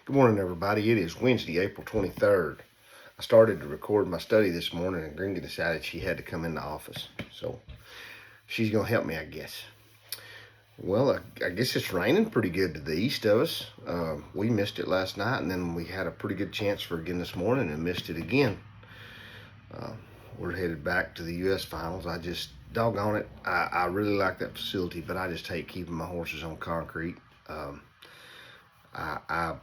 Good morning, everybody. It is Wednesday, April 23rd. I started to record my study this morning, and Gringa decided she had to come in the office. So she's going to help me, I guess. Well, I guess it's raining pretty good to the east of us. We missed it last night, and then we had a pretty good chance for again this morning and missed it again. We're headed back to the U.S. finals. Doggone it, I really like that facility, but I just hate keeping my horses on concrete. I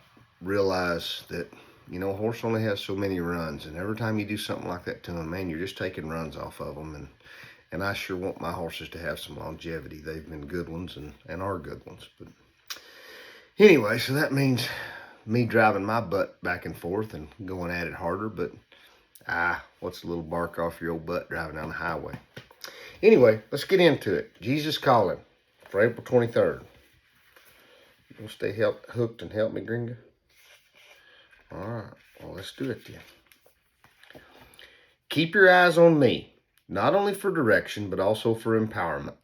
realize that, a horse only has so many runs, and every time you do something like that to them, man, you're just taking runs off of them, and I sure want my horses to have some longevity. They've been good ones and are good ones. But anyway, so that means me driving my butt back and forth and going at it harder, but what's a little bark off your old butt driving down the highway? Anyway, let's get into it. Jesus Calling for April 23rd. You want to stay hooked and help me, Gringa? All right, well, let's do it then. Keep your eyes on me, not only for direction, but also for empowerment.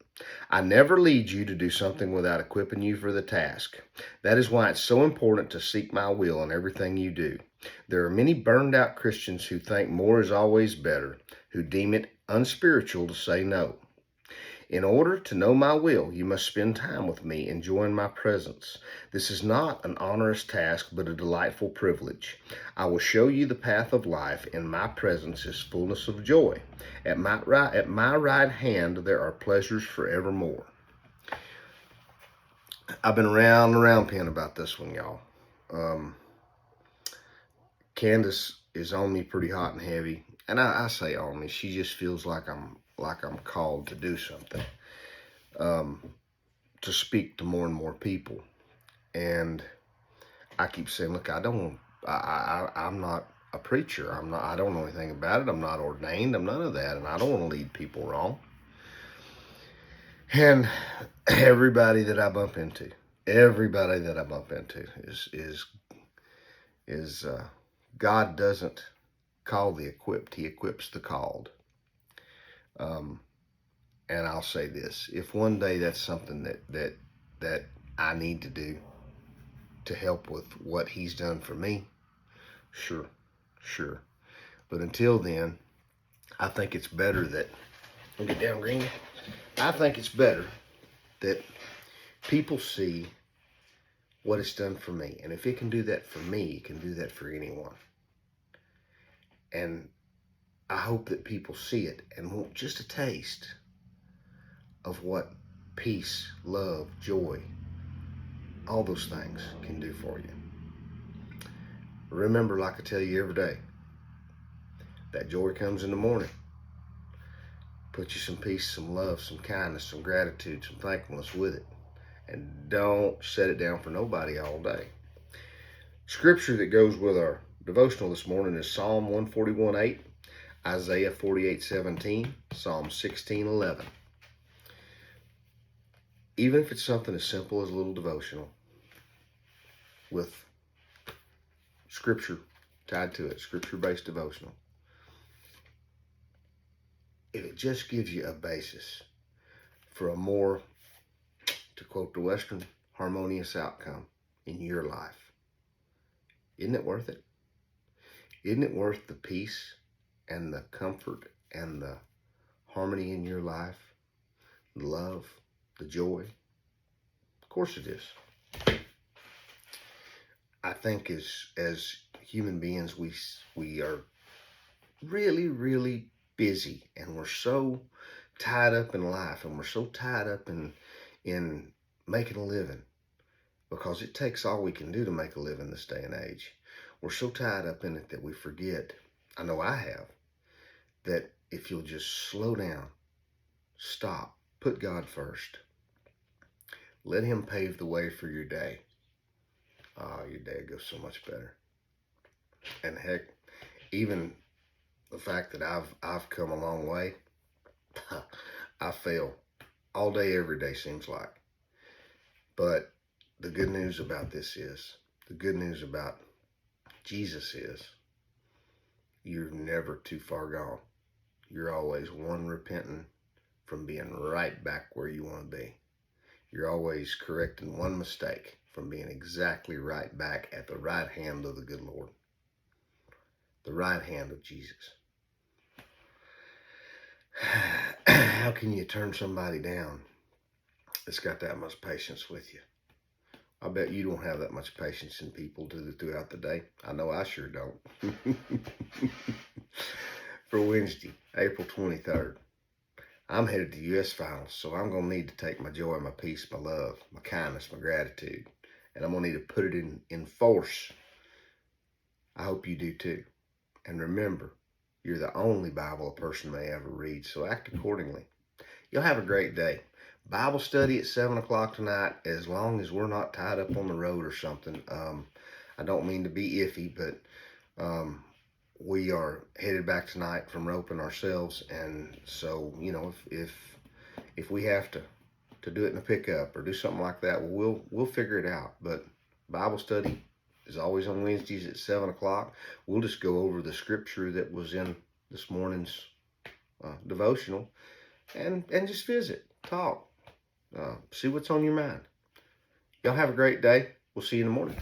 I never lead you to do something without equipping you for the task. That is why it's so important to seek my will in everything you do. There are many burned out Christians who think more is always better, who deem it unspiritual to say no. In order to know my will, you must spend time with me, enjoying my presence. This is not an onerous task, but a delightful privilege. I will show you the path of life. In my presence is fullness of joy. At my right hand, there are pleasures forevermore. I've been around the round pen about this one, y'all. Candace is on me pretty hot and heavy. And I say on me, she just feels like I'm called to do something, to speak to more and more people. And I keep saying, look, I'm not a preacher. I don't know anything about it. I'm not ordained. I'm none of that. And I don't want to lead people wrong. And everybody that I bump into is God doesn't call the equipped. He equips the called. And I'll say this, if one day that's something that I need to do to help with what he's done for me, sure. But until then, I think it's better that, I'll get down, Green. I think it's better that people see what it's done for me. And if it can do that for me, it can do that for anyone. And I hope that people see it and want just a taste of what peace, love, joy, all those things can do for you. Remember, like I tell you every day, that joy comes in the morning. Put you some peace, some love, some kindness, some gratitude, some thankfulness with it. And don't set it down for nobody all day. Scripture that goes with our devotional this morning is Psalm 141:8, Isaiah 48:17, Psalm 16:11. Even if it's something as simple as a little devotional with scripture tied to it, scripture-based devotional, if it just gives you a basis for a more, to quote the Western, harmonious outcome in your life, isn't it worth it? Isn't it worth the peace and the comfort and the harmony in your life, the love, the joy? Of course it is. I think as human beings, we are really, really busy, and we're so tied up in life, and we're so tied up in making a living, because it takes all we can do to make a living this day and age. We're so tied up in it that we forget, I know I have, that if you'll just slow down, stop, put God first, let him pave the way for your day, your day goes so much better. And heck, even the fact that I've come a long way, I fail all day, every day seems like. But the good news about Jesus is, you're never too far gone. You're always one repenting from being right back where you want to be. You're always correcting one mistake from being exactly right back at the right hand of the good Lord, the right hand of Jesus. How can you turn somebody down that's got that much patience with you? I bet you don't have that much patience in people throughout the day. I know I sure don't. For Wednesday, April 23rd, I'm headed to U.S. finals, so I'm going to need to take my joy, my peace, my love, my kindness, my gratitude, and I'm going to need to put it in force. I hope you do too. And remember, you're the only Bible a person may ever read, so act accordingly. You'll have a great day. Bible study at 7 o'clock tonight, as long as we're not tied up on the road or something. I don't mean to be iffy, but we are headed back tonight from roping ourselves, and so, you know, if we have to do it in a pickup or do something like that, we'll figure it out. But Bible study is always on Wednesdays at 7 o'clock. We'll just go over the scripture that was in this morning's devotional, and just visit, talk, see what's on your mind. Y'all have a great day. We'll see you in the morning.